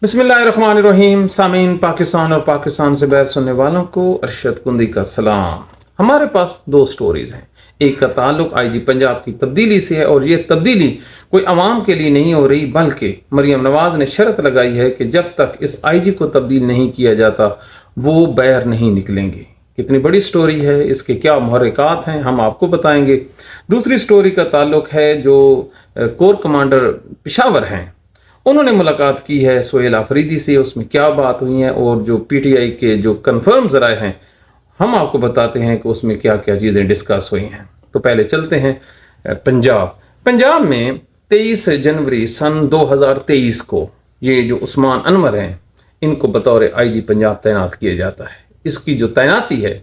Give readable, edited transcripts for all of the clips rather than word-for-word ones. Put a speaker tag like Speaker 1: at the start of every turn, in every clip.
Speaker 1: बिस्मिल्लाहिर्रहमानिर्रहीम। सामीन, पाकिस्तान और पाकिस्तान से बाहर सुनने वालों को अरशद कुंदी का सलाम। हमारे पास दो स्टोरीज हैं। एक का ताल्लुक आईजी पंजाब की तब्दीली से है और ये तब्दीली कोई अवाम के लिए नहीं हो रही, बल्कि मरियम नवाज ने शर्त लगाई है कि जब तक इस आईजी को तब्दील नहीं किया जाता वो बाहर नहीं निकलेंगे। कितनी बड़ी स्टोरी है, इसके क्या मुहर्रिकात हैं, हम आपको बताएंगे। दूसरी स्टोरी का ताल्लुक है जो कोर कमांडर पेशावर हैं, उन्होंने मुलाकात की है सोहेल आफरीदी से। उसमें क्या बात हुई है और जो पीटीआई के जो कंफर्म ज़राए हैं हम आपको बताते हैं कि उसमें क्या क्या चीज़ें डिस्कस हुई हैं। तो पहले चलते हैं पंजाब में 23 जनवरी सन 2023 को ये जो उस्मान अनवर हैं इनको बतौर आईजी पंजाब तैनात किया जाता है। इसकी जो तैनाती है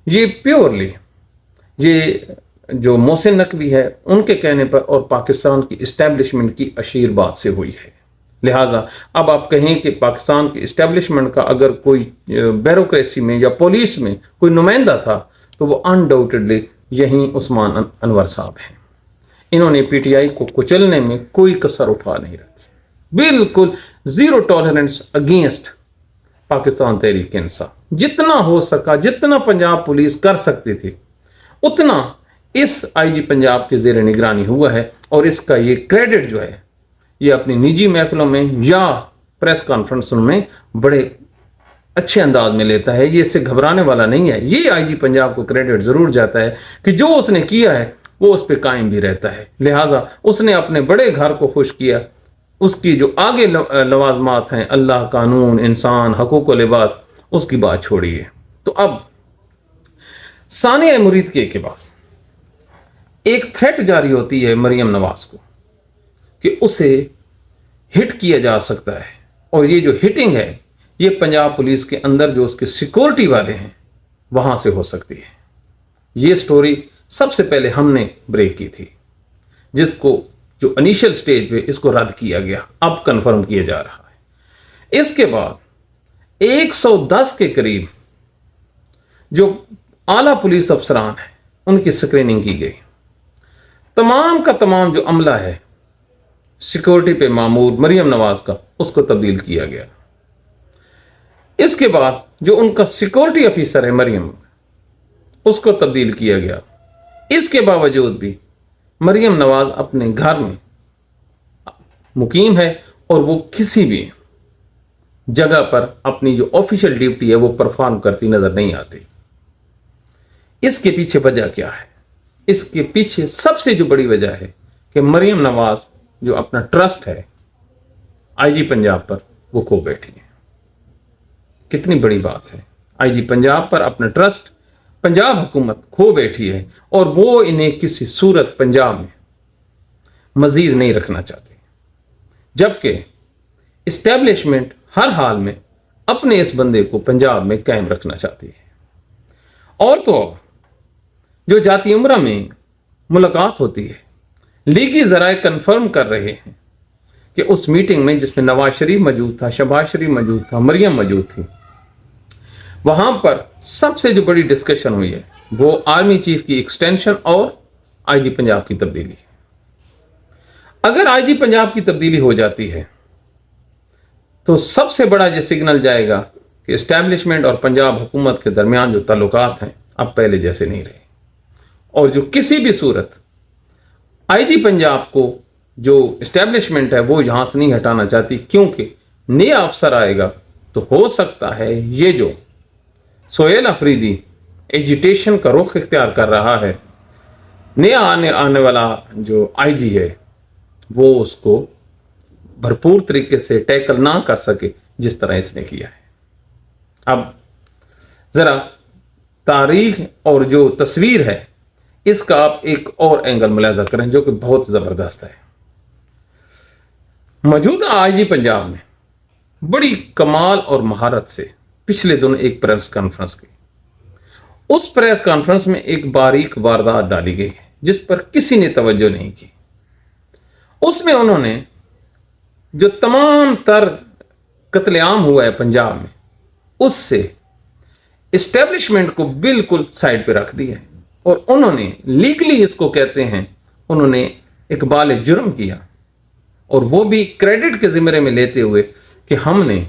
Speaker 1: ये प्योरली ये जो मोहसिन नकवी है उनके कहने पर और पाकिस्तान की इस्टेब्लिशमेंट की आशीर्वाद से हुई है। लिहाजा अब आप कहें कि पाकिस्तान की इस्टेब्लिशमेंट का अगर कोई ब्यूरोक्रेसी में या पुलिस में कोई नुमाइंदा था तो वो अनडाउटेडली यही उस्मान अनवर साहब हैं। इन्होंने पीटीआई को कुचलने में कोई कसर उठा नहीं रखी, बिल्कुल zero tolerance against Pakistan Tehreek Insaf. जितना हो सका, जितना पंजाब पुलिस कर सकती थी उतना इस आईजी पंजाब के ज़ेर निगरानी हुआ है। और इसका ये क्रेडिट जो है ये अपनी निजी महफिलों में या प्रेस कॉन्फ्रेंसों में बड़े अच्छे अंदाज में लेता है। ये इससे घबराने वाला नहीं है। ये आईजी पंजाब को क्रेडिट ज़रूर जाता है कि जो उसने किया है वो उस पर कायम भी रहता है। लिहाजा उसने अपने बड़े घर को खुश किया। उसकी जो आगे लवाजमात हैं, अल्लाह, कानून, इंसान, हकूक़ व लिबास, उसकी बात छोड़िए। तो अब सानिया मुरीद के पास एक थ्रेट जारी होती है मरियम नवाज को कि उसे हिट किया जा सकता है। और ये जो हिटिंग है ये पंजाब पुलिस के अंदर जो उसके सिक्योरिटी वाले हैं वहाँ से हो सकती है। ये स्टोरी सबसे पहले हमने ब्रेक की थी, जिसको जो इनिशियल स्टेज पे इसको रद्द किया गया, अब कंफर्म किया जा रहा है। इसके बाद 110 के करीब जो आला पुलिस अफसरान हैं उनकी स्क्रीनिंग की गई। तमाम का तमाम जो अमला है सिक्योरिटी पे मामूर मरियम नवाज का, उसको तब्दील किया गया। इसके बाद जो उनका सिक्योरिटी ऑफिसर है मरियम, उसको तब्दील किया गया। इसके बावजूद भी मरियम नवाज अपने घर में मुकीम है और वो किसी भी जगह पर अपनी जो ऑफिशियल ड्यूटी है वो परफॉर्म करती नजर नहीं आती। इसके पीछे वजह क्या है? इसके पीछे सबसे जो बड़ी वजह है कि मरियम नवाज जो अपना ट्रस्ट है आईजी पंजाब पर वो खो बैठी है। कितनी बड़ी बात है, आईजी पंजाब पर अपना ट्रस्ट पंजाब हुकूमत खो बैठी है और वो इन्हें किसी सूरत पंजाब में मजीद नहीं रखना चाहती, जबकि इस्टेब्लिशमेंट हर हाल में अपने इस बंदे को पंजाब में कायम रखना चाहती है। और तो जो जाती उम्रा में मुलाकात होती है, लीगी ज़राए कंफर्म कर रहे हैं कि उस मीटिंग में जिसमें नवाज शरीफ मौजूद था, शहबाज शरीफ मौजूद था, मरियम मौजूद थी, वहाँ पर सबसे जो बड़ी डिस्कशन हुई है वो आर्मी चीफ की एक्सटेंशन और आईजी पंजाब की तब्दीली। अगर आईजी पंजाब की तब्दीली हो जाती है तो सबसे बड़ा ये सिग्नल जाएगा कि इस्टेब्लिशमेंट और पंजाब हुकूमत के दरमियान जो ताल्लुकात हैं अब पहले जैसे नहीं रहे। और जो किसी भी सूरत आईजी पंजाब को जो इस्टेब्लिशमेंट है वो यहाँ से नहीं हटाना चाहती, क्योंकि नया अफसर आएगा तो हो सकता है ये जो सोहेल आफरीदी एजिटेशन का रुख इख्तियार कर रहा है, नया आने वाला जो आईजी है वो उसको भरपूर तरीके से टैकल ना कर सके जिस तरह इसने किया है। अब ज़रा तारीख और जो तस्वीर है इसका आप एक और एंगल मुलाजा करें जो कि बहुत ज़बरदस्त है। मौजूदा आईजी पंजाब ने बड़ी कमाल और महारत से पिछले दिनों एक प्रेस कॉन्फ्रेंस की। उस प्रेस कॉन्फ्रेंस में एक बारीक वारदात डाली गई है जिस पर किसी ने तवज्जो नहीं की। उसमें उन्होंने जो तमाम तर कत्लेआम हुआ है पंजाब में उससे इस्टेब्लिशमेंट को बिल्कुल साइड पे रख दिया है और उन्होंने लीगली इसको कहते हैं उन्होंने इकबाल जुर्म किया और वो भी क्रेडिट के ज़िम्मे में लेते हुए कि हमने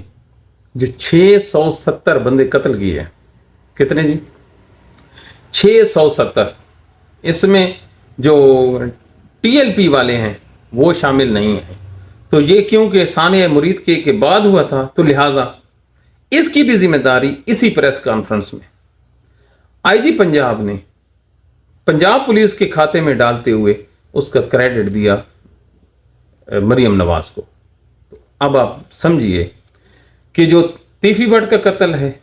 Speaker 1: जो 670 बंदे कत्ल किए हैं, कितने जी? 670। इसमें जो टीएलपी वाले हैं वो शामिल नहीं है। तो ये क्योंकि सानिया मुरीद के बाद हुआ था, तो लिहाजा इसकी भी जिम्मेदारी इसी प्रेस कॉन्फ्रेंस में आईजी पंजाब ने पंजाब पुलिस के खाते में डालते हुए उसका क्रेडिट दिया मरियम नवाज को। तो अब आप समझिए कि जो तीफी भट्ट का कत्ल है,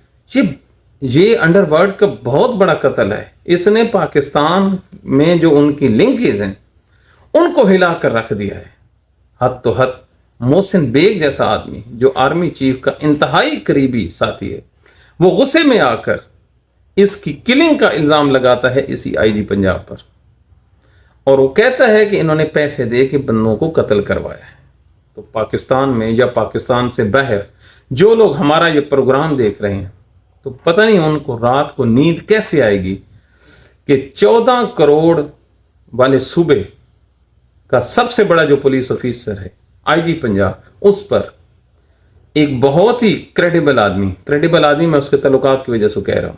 Speaker 1: ये अंडरवर्ल्ड का बहुत बड़ा कत्ल है। इसने पाकिस्तान में जो उनकी लिंकेज हैं उनको हिला कर रख दिया है। हद तो हद, मोहसिन बेग जैसा आदमी जो आर्मी चीफ का इंतहाई करीबी साथी है, वो गुस्से में आकर इसकी किलिंग का इल्ज़ाम लगाता है इसी आईजी पंजाब पर, और वो कहता है कि इन्होंने पैसे दे के बंदों को कत्ल करवाया है। तो पाकिस्तान में या पाकिस्तान से बाहर जो लोग हमारा ये प्रोग्राम देख रहे हैं, तो पता नहीं उनको रात को नींद कैसे आएगी कि 14 करोड़ वाले सूबे का सबसे बड़ा जो पुलिस ऑफिसर है आईजी पंजाब, उस पर एक बहुत ही क्रेडिबल आदमी मैं उसके तल्लुकात की वजह से कह रहा हूं,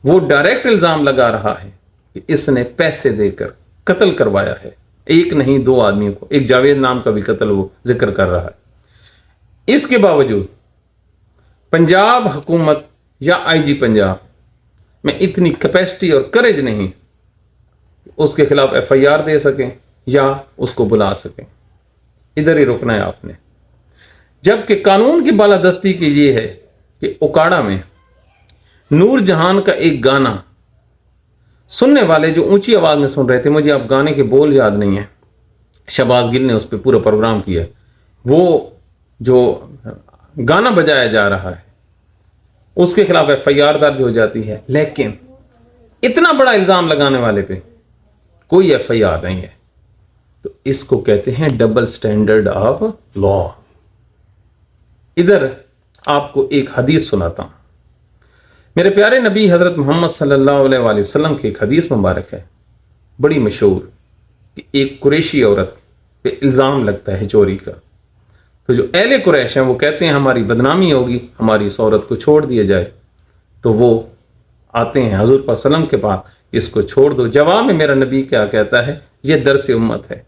Speaker 1: वो डायरेक्ट इल्ज़ाम लगा रहा है कि इसने पैसे देकर कत्ल करवाया है। एक नहीं, 2 आदमियों को, एक जावेद नाम का भी कत्ल वो जिक्र कर रहा है। इसके बावजूद पंजाब हुकूमत या आईजी पंजाब में इतनी कैपेसिटी और करेज नहीं उसके खिलाफ एफआईआर दे सकें या उसको बुला सकें। इधर ही रुकना है आपने। जबकि कानून की बालादस्ती की ये है कि उकाड़ा में नूर जहान का एक गाना सुनने वाले जो ऊंची आवाज में सुन रहे थे, मुझे अब गाने के बोल याद नहीं है, शहबाज गिल ने उस पर पूरा प्रोग्राम किया, वो जो गाना बजाया जा रहा है उसके खिलाफ एफआईआर दर्ज हो जाती है। लेकिन इतना बड़ा इल्जाम लगाने वाले पे कोई एफआईआर नहीं है। तो इसको कहते हैं डबल स्टैंडर्ड ऑफ लॉ। इधर आपको एक हदीस सुनाता हूं। मेरे प्यारे नबी हजरत मोहम्मद सल्लल्लाहु अलैहि वसल्लम की एक हदीस मुबारक है, बड़ी मशहूर, कि एक कुरैशी औरत पे इल्ज़ाम लगता है चोरी का। तो जो अहले कुरैश हैं वो कहते हैं हमारी बदनामी होगी, हमारी इस औरत को छोड़ दिया जाए। तो वो आते हैं हजूर पाक सल्लम के पास, इसको छोड़ दो। जवाब में मेरा नबी क्या कहता है, ये दरस उम्मत है।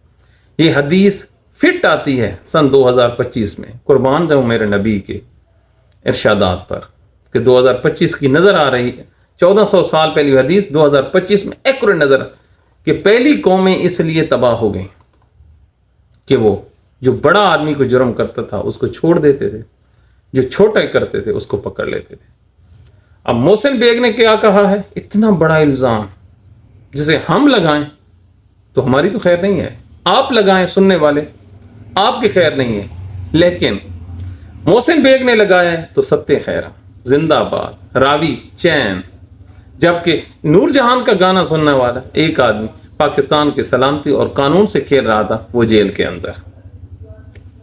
Speaker 1: ये हदीस फिट आती है सन 2025 में। कुर्बान जाऊँ मेरे नबी के इरशादात पर कि 2025 की नज़र आ रही है। 1400 साल पहली हदीस 2025 में एक्यूरेट नज़र कि पहली कौमें इसलिए तबाह हो गई कि वो जो बड़ा आदमी को जुर्म करता था उसको छोड़ देते थे, जो छोटा करते थे उसको पकड़ लेते थे। अब मोहसिन बेग ने क्या कहा है, इतना बड़ा इल्ज़ाम जिसे हम लगाएं तो हमारी तो खैर नहीं है, आप लगाएं सुनने वाले, आपकी खैर नहीं है, लेकिन मोहसिन बेग ने लगाया है तो सत्य खैरा जिंदाबाद, रावी चैन। जबकि नूरजहान का गाना सुनने वाला एक आदमी पाकिस्तान की सलामती और कानून से खेल रहा था, वो जेल के अंदर।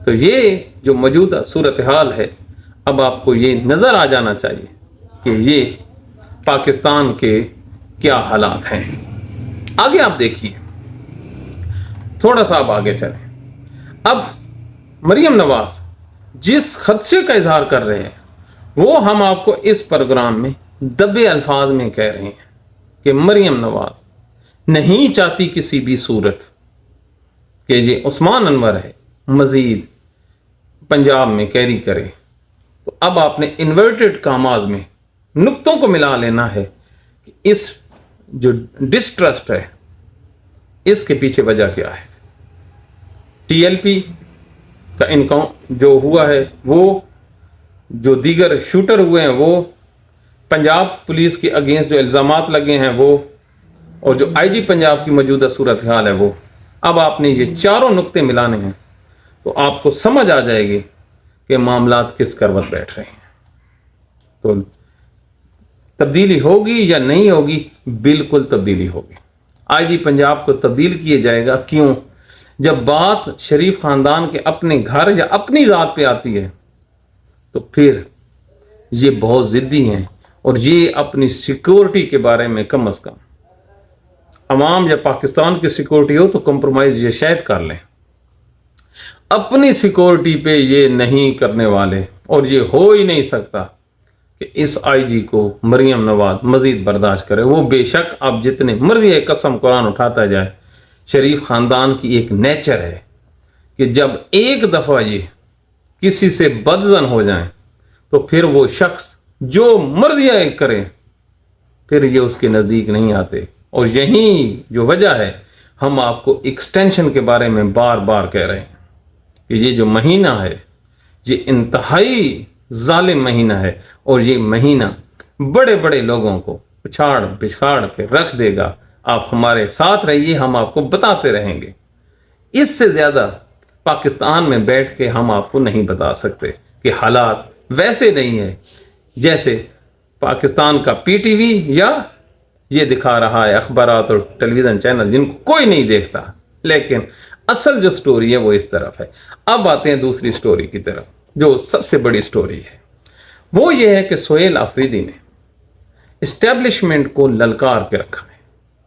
Speaker 1: तो ये जो मौजूदा सूरत हाल है, अब आपको ये नज़र आ जाना चाहिए कि ये पाकिस्तान के क्या हालात हैं। आगे आप देखिए, थोड़ा सा आप आगे चलें। अब मरियम नवाज जिस खदशे का इजहार कर रहे हैं वो हम आपको इस प्रोग्राम में दबे अल्फाज में कह रहे हैं कि मरियम नवाज नहीं चाहती किसी भी सूरत कि ये उस्मान अनवर है मजीद पंजाब में कैरी करे। तो अब आपने इन्वर्टेड कामाज में नुक्तों को मिला लेना है कि इस जो डिस्ट्रस्ट है इसके पीछे वजह क्या है। टीएलपी का इनकाउंटर जो हुआ है, वो जो दीगर शूटर हुए हैं, वो पंजाब पुलिस के अगेंस्ट जो इल्ज़ामात लगे हैं वो, और जो आईजी पंजाब की मौजूदा सूरत हाल है वो, अब आपने ये चारों नुक्ते मिलाने हैं तो आपको समझ आ जाएगी कि मामलात किस करवट बैठ रहे हैं। तो तब्दीली होगी या नहीं होगी, बिल्कुल तब्दीली होगी। आईजी पंजाब को तब्दील किया जाएगा। क्यों? जब बात शरीफ खानदान के अपने घर या अपनी ज़ात पे आती है तो फिर ये बहुत ज़िद्दी हैं और ये अपनी सिक्योरिटी के बारे में कम अज़ कम, अवाम या पाकिस्तान की सिक्योरिटी हो तो कंप्रोमाइज़ ये शायद कर लें। اپنی سیکورٹی پہ یہ نہیں کرنے والے، اور یہ ہو ہی نہیں سکتا کہ اس آئی جی کو مریم نواز مزید برداشت کرے۔ وہ بے شک اب جتنے مرضی قسم قرآن اٹھاتا جائے، شریف خاندان کی ایک نیچر ہے کہ جب ایک دفعہ یہ کسی سے بدزن ہو جائیں تو پھر وہ شخص جو مرضی کرے پھر یہ اس کے نزدیک نہیں آتے۔ اور یہی جو وجہ ہے، ہم آپ کو ایکسٹینشن کے بارے میں بار بار کہہ رہے ہیں کہ یہ جو مہینہ ہے یہ انتہائی ظالم مہینہ ہے، اور یہ مہینہ بڑے بڑے لوگوں کو اچھاڑ بچھاڑ کے رکھ دے گا۔ آپ ہمارے ساتھ رہیے، ہم آپ کو بتاتے رہیں گے۔ اس سے زیادہ پاکستان میں بیٹھ کے ہم آپ کو نہیں بتا سکتے کہ حالات ویسے نہیں ہیں جیسے پاکستان کا پی ٹی وی یا یہ دکھا رہا ہے اخبارات اور ٹیلی ویژن چینل جن کو کوئی نہیں دیکھتا، لیکن اصل جو سٹوری ہے وہ اس طرف ہے۔ اب آتے ہیں دوسری سٹوری کی طرف، جو سب سے بڑی سٹوری ہے۔ وہ یہ ہے کہ سہیل آفریدی نے اسٹیبلشمنٹ کو للکار کے رکھا ہے،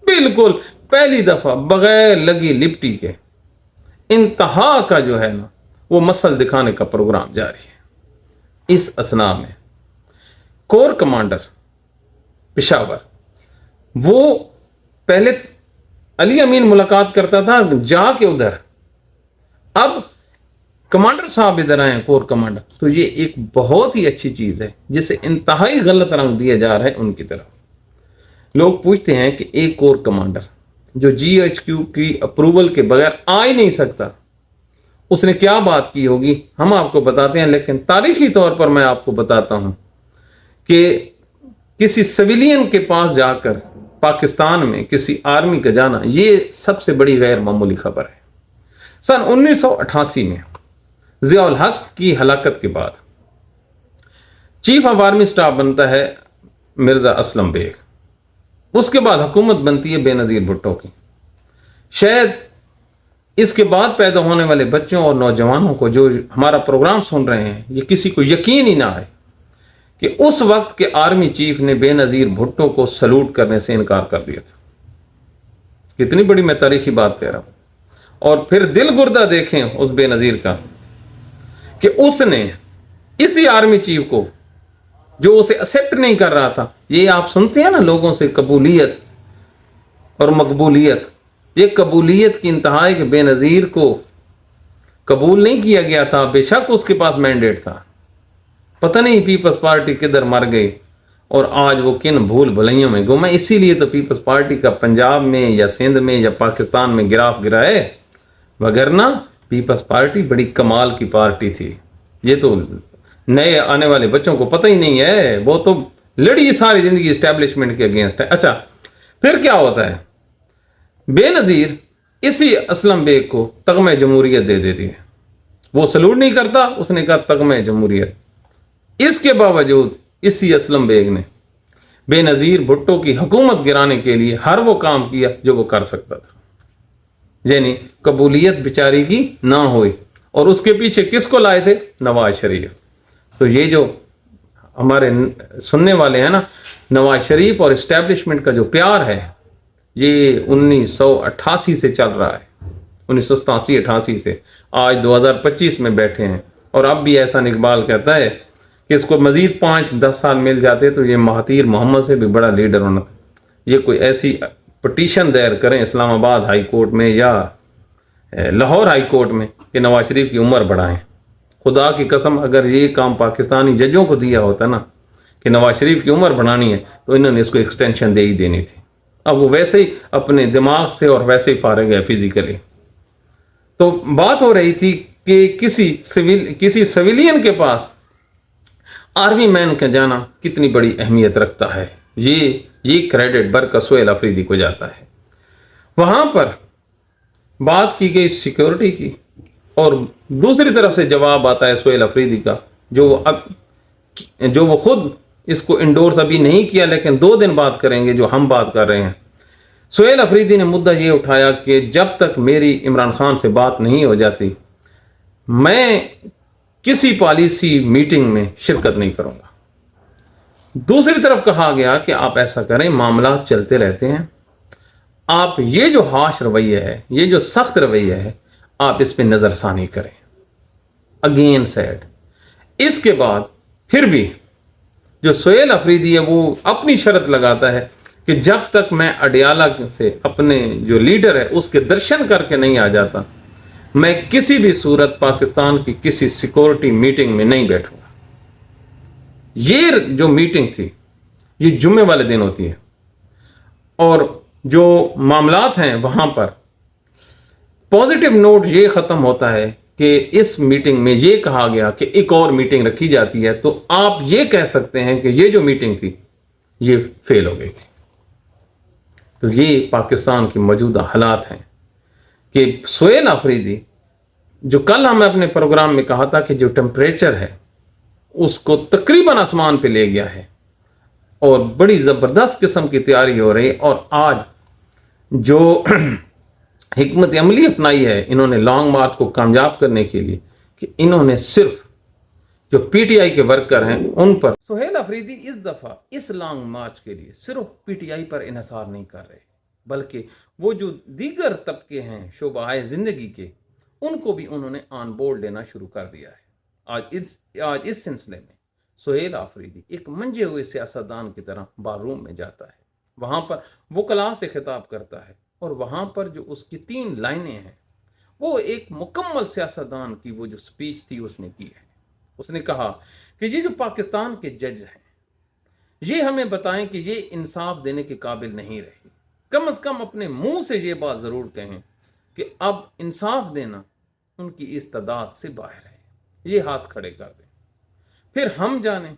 Speaker 1: بالکل پہلی دفعہ بغیر لگی لپٹی کے انتہا کا جو ہے نا وہ مسل دکھانے کا پروگرام جاری ہے۔ اس اثناء میں کور کمانڈر پشاور، وہ پہلے علی امین ملاقات کرتا تھا جا کے ادھر، اب کمانڈر صاحب ادھر آئے ہیں، کور کمانڈر، تو یہ ایک بہت ہی اچھی چیز ہے جسے انتہائی غلط رنگ دیا جا رہا ہے ان کی طرف۔ لوگ پوچھتے ہیں کہ ایک کور کمانڈر جو جی ایچ کیو کی اپروول کے بغیر آ ہی نہیں سکتا، اس نے کیا بات کی ہوگی، ہم آپ کو بتاتے ہیں، لیکن تاریخی طور پر میں آپ کو بتاتا ہوں کہ کسی سویلین کے پاس جا کر پاکستان میں کسی آرمی کا جانا یہ سب سے بڑی غیر معمولی خبر ہے۔ سن 1988 میں ضیاء الحق کی ہلاکت کے بعد چیف آف آرمی سٹاف بنتا ہے مرزا اسلم بیگ، اس کے بعد حکومت بنتی ہے بے نظیر بھٹو کی۔ شاید اس کے بعد پیدا ہونے والے بچوں اور نوجوانوں کو جو ہمارا پروگرام سن رہے ہیں یہ کسی کو یقین ہی نہ آئے کہ اس وقت کے آرمی چیف نے بے نظیر بھٹو کو سلوٹ کرنے سے انکار کر دیا تھا۔ کتنی بڑی میں تاریخی بات کہہ رہا ہوں۔ اور پھر دل گردہ دیکھیں اس بے نظیر کا کہ اس نے اسی آرمی چیف کو جو اسے ایکسپٹ نہیں کر رہا تھا، یہ آپ سنتے ہیں نا لوگوں سے قبولیت اور مقبولیت، یہ قبولیت کی انتہا ہے کہ بے نظیر کو قبول نہیں کیا گیا تھا، بے شک اس کے پاس مینڈیٹ تھا، پتہ نہیں پیپلز پارٹی کدھر مر گئی اور آج وہ کن بھول بھلائیوں میں گم ہے۔ اسی لیے تو پیپلز پارٹی کا پنجاب میں یا سندھ میں یا پاکستان میں گراف گرا ہے، وگرنہ پیپلز پارٹی بڑی کمال کی پارٹی تھی۔ یہ تو نئے آنے والے بچوں کو پتہ ہی نہیں ہے، وہ تو لڑی ساری زندگی اسٹیبلشمنٹ کے اگینسٹ ہے۔ اچھا پھر کیا ہوتا ہے، بے نظیر اسی اسلم بیگ کو تغمہ جمہوریت دے دیتی ہے، وہ سلوٹ نہیں کرتا، اس نے کہا تغمہ جمہوریت۔ اس کے باوجود اسی اسلم بیگ نے بے نظیر بھٹو کی حکومت گرانے کے لیے ہر وہ کام کیا جو وہ کر سکتا تھا، یعنی قبولیت بیچاری کی نہ ہوئی، اور اس کے پیچھے کس کو لائے تھے، نواز شریف۔ تو یہ جو ہمارے سننے والے ہیں نا، نواز شریف اور اسٹیبلشمنٹ کا جو پیار ہے یہ 1988 سے چل رہا ہے، 1987-88 سے آج 2025 میں بیٹھے ہیں، اور اب بھی احسان اقبال کہتا ہے کہ اس کو مزید 5-10 سال مل جاتے تو یہ مہاتیر محمد سے بھی بڑا لیڈر ہونا تھا۔ یہ کوئی ایسی پٹیشن دائر کریں اسلام آباد ہائی کورٹ میں یا لاہور ہائی کورٹ میں کہ نواز شریف کی عمر بڑھائیں۔ خدا کی قسم اگر یہ کام پاکستانی ججوں کو دیا ہوتا نا کہ نواز شریف کی عمر بڑھانی ہے تو انہوں نے اس کو ایکسٹینشن دے ہی دینی تھی۔ اب وہ ویسے ہی اپنے دماغ سے اور ویسے ہی فارغ ہے فزیکلی۔ تو بات ہو رہی تھی کہ کسی سویلین کے پاس آرمی مین کا جانا کتنی بڑی اہمیت رکھتا ہے، یہ کریڈٹ برکت سہیل آفریدی کو جاتا ہے۔ وہاں پر بات کی گئی سیکورٹی کی، اور دوسری طرف سے جواب آتا ہے سہیل آفریدی کا جو وہ خود اس کو انڈورس ابھی نہیں کیا، لیکن 2 دن بعد کریں گے جو ہم بات کر رہے ہیں۔ سہیل آفریدی نے مدعا یہ اٹھایا کہ جب تک میری عمران خان سے بات نہیں ہو جاتی میں کسی پالیسی میٹنگ میں شرکت نہیں کروں گا۔ دوسری طرف کہا گیا کہ آپ ایسا کریں، معاملات چلتے رہتے ہیں، آپ یہ جو ہاش رویہ ہے، یہ جو سخت رویہ ہے، آپ اس پہ نظر ثانی کریں۔ Again said. इसके बाद फिर भी जो सुहेल अफरीदी है वो अपनी शर्त लगाता है कि जब तक मैं अडियाला से अपने जो लीडर है उसके दर्शन करके नहीं आ जाता, मैं किसी भी सूरत पाकिस्तान की किसी सिक्योरिटी मीटिंग में नहीं बैठूंगा। ये जो मीटिंग थी ये जुम्मे वाले दिन होती है, और जो मामलात हैं वहां पर पॉजिटिव नोट ये ख़त्म होता है कि इस मीटिंग में ये कहा गया कि एक और मीटिंग रखी जाती है, तो आप ये कह सकते हैं कि ये जो मीटिंग थी ये फेल हो गई थी। तो ये पाकिस्तान की मौजूदा हालात हैं कि सुहेल अफरीदी, जो कल हमने अपने प्रोग्राम में कहा था कि जो टेम्परेचर है उसको तकरीबन आसमान पे ले गया है और बड़ी ज़बरदस्त किस्म की तैयारी हो रही है, और आज जो हिकमत अमली अपनाई है इन्होंने लॉन्ग मार्च को कामयाब करने के लिए, कि इन्होंने सिर्फ जो पीटीआई के वर्कर हैं उन पर, सुहेल अफरीदी इस दफ़ा इस लॉन्ग मार्च के लिए सिर्फ पीटीआई पर इन्हिसार नहीं कर रहे, बल्कि वो जो दीगर तबके हैं शोबाए ज़िंदगी के, उनको भी उन्होंने ऑन बोर्ड लेना शुरू कर दिया है। आज इस सिलसिले में सुहेल अफरीदी एक मंजे हुए सियासतदान की तरह बारूम में जाता है, वहाँ पर वकला से खिताब करता है, और वहाँ पर जो उसकी 3 लाइनें हैं वो एक मुकम्मल सियासतदान की वो जो स्पीच थी उसने की है। उसने कहा कि ये जो पाकिस्तान के जज हैं ये हमें बताएं कि ये इंसाफ देने के काबिल नहीं रहे, कम से कम अपने मुंह से ये बात ज़रूर कहें कि अब इंसाफ देना उनकी इस्तादाद से बाहर है, ये हाथ खड़े कर दें। फिर हम जाने,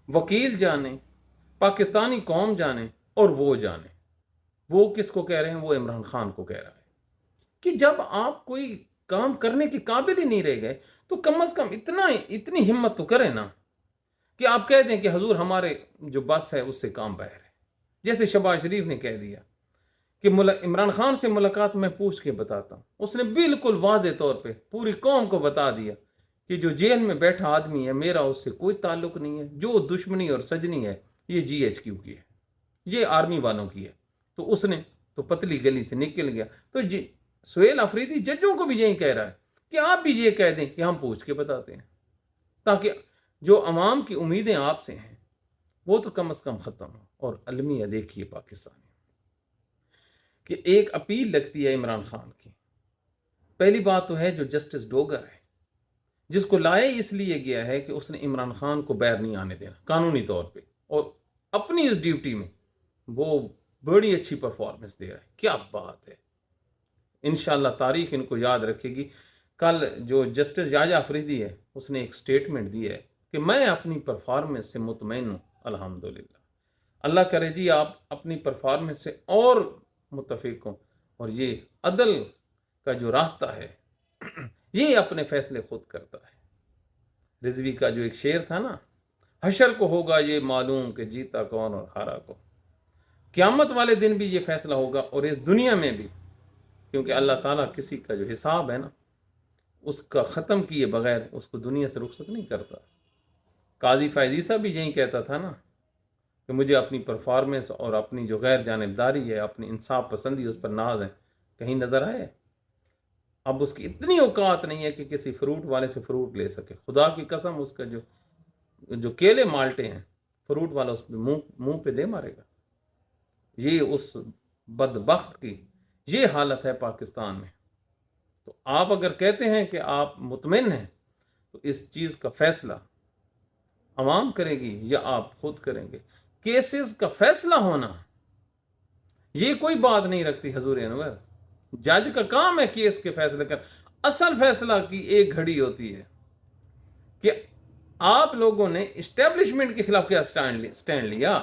Speaker 1: वकील जाने, पाकिस्तानी कौम जाने, और वो जाने। वो किसको कह रहे हैं? वो इमरान खान को कह रहा है कि जब आप कोई काम करने के काबिल ही नहीं रह गए तो कम से कम इतनी हिम्मत तो करें ना कि आप कह दें कि हुजूर हमारे जो बस है उससे काम बाहर है। जैसे शहबाज शरीफ ने कह दिया कि इमरान खान से मुलाकात मैं पूछ के बताता हूँ, उसने बिल्कुल वाज़े तौर पे पूरी कौम को बता दिया कि जो जेल में बैठा आदमी है मेरा उससे कोई ताल्लुक नहीं है, जो दुश्मनी और सजनी है ये GHQ की है, ये आर्मी वालों की है। तो उसने तो पतली गली से निकल गया। तो जी सुहेल अफरीदी जजों को भी यही कह रहा है कि आप भी ये कह दें कि हम पूछ के बताते हैं, ताकि जो अवाम की उम्मीदें आपसे हैं वो तो कम से कम ख़त्म हो। और अलमिया देखिए पाकिस्तानी कि एक अपील लगती है इमरान खान की। पहली बात तो है जो जस्टिस डोगर है, जिसको लाया इसलिए गया है कि उसने इमरान खान को बाहर नहीं आने देना कानूनी तौर पे, और अपनी इस ड्यूटी में वो बड़ी अच्छी परफॉर्मेंस दे रहा है। क्या बात है, इंशाल्लाह तारीख इनको याद रखेगी। कल जो जस्टिस याजा अफरीदी है उसने एक स्टेटमेंट दी है कि मैं अपनी परफॉर्मेंस से मुतमईन हूँ, अल्हम्दुलिल्लाह। अल्लाह करे जी आप अपनी परफॉर्मेंस से और मुतफिक हों, और ये अदल का जो रास्ता है ये अपने फैसले खुद करता है। रिजवी का जो एक शेर था ना, हशर को होगा ये मालूम कि जीता कौन और हारा को। क़यामत वाले दिन भी ये फैसला होगा और इस दुनिया में भी, क्योंकि अल्लाह ताला किसी का जो हिसाब है ना उसका ख़त्म किए बगैर उसको दुनिया से रुखसत नहीं करता। काजी फ़ैज़ीसा भी यही कहता था ना कि मुझे अपनी परफॉर्मेंस और अपनी जो गैर जानिबदारी है, अपनी इंसाफ पसंदी, उस पर नाज है, कहीं नज़र आए। अब उसकी इतनी औकात नहीं है कि किसी फ्रूट वाले से फ्रूट ले सके। खुदा की कसम उसका जो केले माल्टे हैं फ्रूट वाला उस पर मुँह पे दे मारेगा। ये उस बदबख्त की ये हालत है पाकिस्तान में। तो आप अगर कहते हैं कि आप मुतमिन हैं तो इस चीज़ का फैसला अवाम करेगी या आप खुद करेंगे। केसेस का फैसला होना ये कोई बात नहीं रखती हजूर अनवर, जज का काम है केस के फैसले कर। असल फैसला की एक घड़ी होती है कि आप लोगों ने इस्टेब्लिशमेंट के खिलाफ क्या स्टैंड लिया।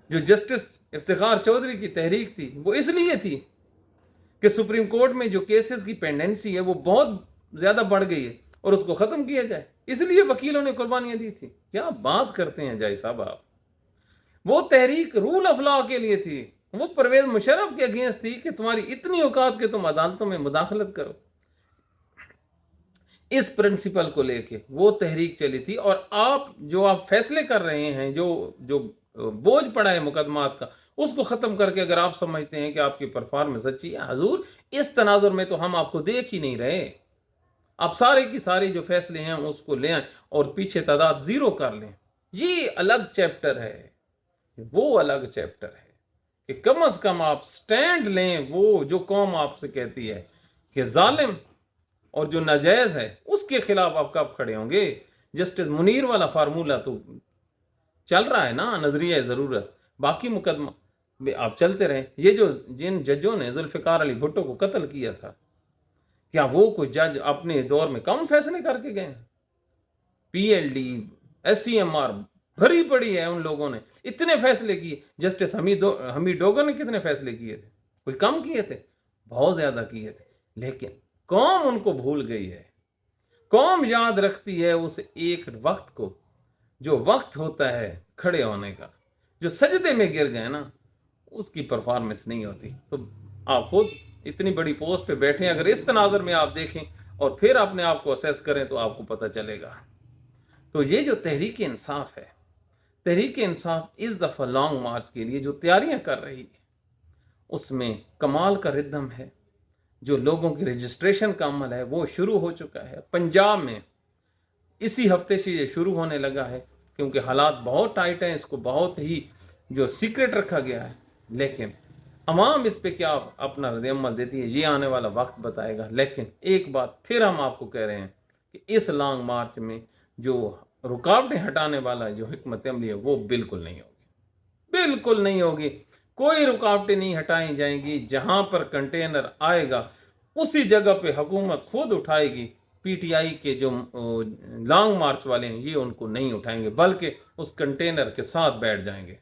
Speaker 1: जो जस्टिस इफ्तिखार चौधरी की तहरीक थी वो इसलिए थी कि सुप्रीम कोर्ट में जो केसेस की पेंडेंसी है वो बहुत ज़्यादा बढ़ गई है और उसको ख़त्म किया जाए, इसलिए वकीलों ने कुर्बानियाँ दी थी। क्या बात करते हैं जाय साहब आप। वो तहरीक रूल ऑफ लॉ के लिए थी, वो परवेज मुशर्रफ के अगेंस्ट थी कि तुम्हारी इतनी औकात के तुम अदालतों में मुदाखलत करो। इस प्रिंसिपल को लेके वो तहरीक चली थी। और आप फैसले कर रहे हैं, जो बोझ पड़ा है मुकदमात का, उसको ख़त्म करके अगर आप समझते हैं कि आपकी परफॉर्मेंस अच्छी है, हजूर इस तनाजुर में तो हम आपको देख ही नहीं रहे। آپ سارے کی ساری جو فیصلے ہیں اس کو لیں اور پیچھے تعداد زیرو کر لیں. یہ الگ چیپٹر ہے، وہ الگ چیپٹر ہے کہ کم از کم آپ سٹینڈ لیں. وہ جو قوم آپ سے کہتی ہے کہ ظالم اور جو ناجائز ہے اس کے خلاف آپ کب کھڑے ہوں گے؟ جسٹس منیر والا فارمولہ تو چل رہا ہے نا، نظریہ ضرورت. باقی مقدمہ آپ چلتے رہیں. یہ جو جن ججوں نے ذوالفقار علی بھٹو کو قتل کیا تھا، کیا وہ کوئی جج اپنے دور میں کم فیصلے کر کے گئے ہیں؟ P L D, S C M R بھری پڑی ہے، ان لوگوں نے اتنے فیصلے کیے. جسٹس حمید ڈوگر نے کتنے فیصلے کیے تھے؟ کوئی کم کیے تھے؟ بہت زیادہ کیے تھے. لیکن قوم ان کو بھول گئی ہے. قوم یاد رکھتی ہے اس ایک وقت کو، جو وقت ہوتا ہے کھڑے ہونے کا. جو سجدے میں گر گئے نا، اس کی پرفارمنس نہیں ہوتی. تو آپ خود اتنی بڑی پوسٹ پہ بیٹھیں، اگر اس تناظر میں آپ دیکھیں اور پھر اپنے آپ کو اسیس کریں تو آپ کو پتہ چلے گا. تو یہ جو تحریک انصاف ہے، تحریک انصاف اس دفعہ لانگ مارچ کے لیے جو تیاریاں کر رہی ہے، اس میں کمال کا ردم ہے. جو لوگوں کی رجسٹریشن کا عمل ہے وہ شروع ہو چکا ہے. پنجاب میں اسی ہفتے سے یہ شروع ہونے لگا ہے، کیونکہ حالات بہت ٹائٹ ہیں. اس کو بہت ہی جو سیکرٹ رکھا گیا ہے، لیکن عوام اس پہ کیا اپنا رد عمل دیتی ہے یہ آنے والا وقت بتائے گا. لیکن ایک بات پھر ہم آپ کو کہہ رہے ہیں کہ اس لانگ مارچ میں جو رکاوٹیں ہٹانے والا جو حکمت عملی ہے وہ بالکل نہیں ہوگی، بالکل نہیں ہوگی. کوئی رکاوٹیں نہیں ہٹائی جائیں گی. جہاں پر کنٹینر آئے گا اسی جگہ پہ حکومت خود اٹھائے گی. پی ٹی آئی کے جو لانگ مارچ والے ہیں یہ ان کو نہیں اٹھائیں گے، بلکہ اس کنٹینر کے ساتھ بیٹھ جائیں گے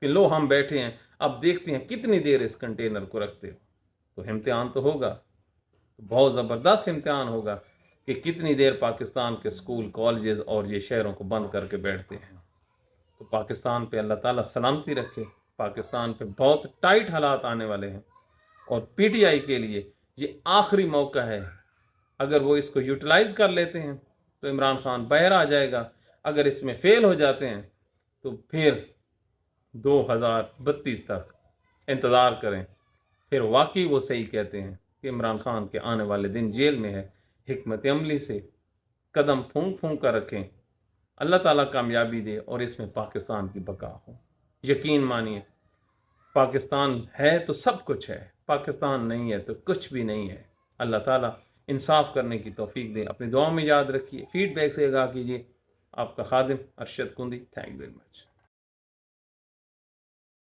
Speaker 1: کہ لو ہم بیٹھے ہیں، اب دیکھتے ہیں کتنی دیر اس کنٹینر کو رکھتے ہو. تو امتحان تو ہوگا، بہت زبردست امتحان ہوگا کہ کتنی دیر پاکستان کے اسکول، کالجز اور یہ شہروں کو بند کر کے بیٹھتے ہیں. تو پاکستان پہ اللہ تعالیٰ سلامتی رکھے. پاکستان پہ بہت ٹائٹ حالات آنے والے ہیں، اور پی ٹی آئی کے لیے یہ آخری موقع ہے. اگر وہ اس کو یوٹیلائز کر لیتے ہیں تو عمران خان باہر آ جائے گا. اگر اس میں فیل ہو جاتے ہیں تو پھر 2032 تک انتظار کریں. پھر واقعی وہ صحیح کہتے ہیں کہ عمران خان کے آنے والے دن جیل میں ہے. حکمت عملی سے قدم پھونک پھونک کر رکھیں. اللہ تعالیٰ کامیابی دے اور اس میں پاکستان کی بقا ہو. یقین مانیے، پاکستان ہے تو سب کچھ ہے، پاکستان نہیں ہے تو کچھ بھی نہیں ہے. اللہ تعالیٰ انصاف کرنے کی توفیق دے. اپنی دعاؤں میں یاد رکھیے. فیڈ بیک سے آگاہ کیجیے. آپ کا خادم Arshad Kundi. Thank you very much.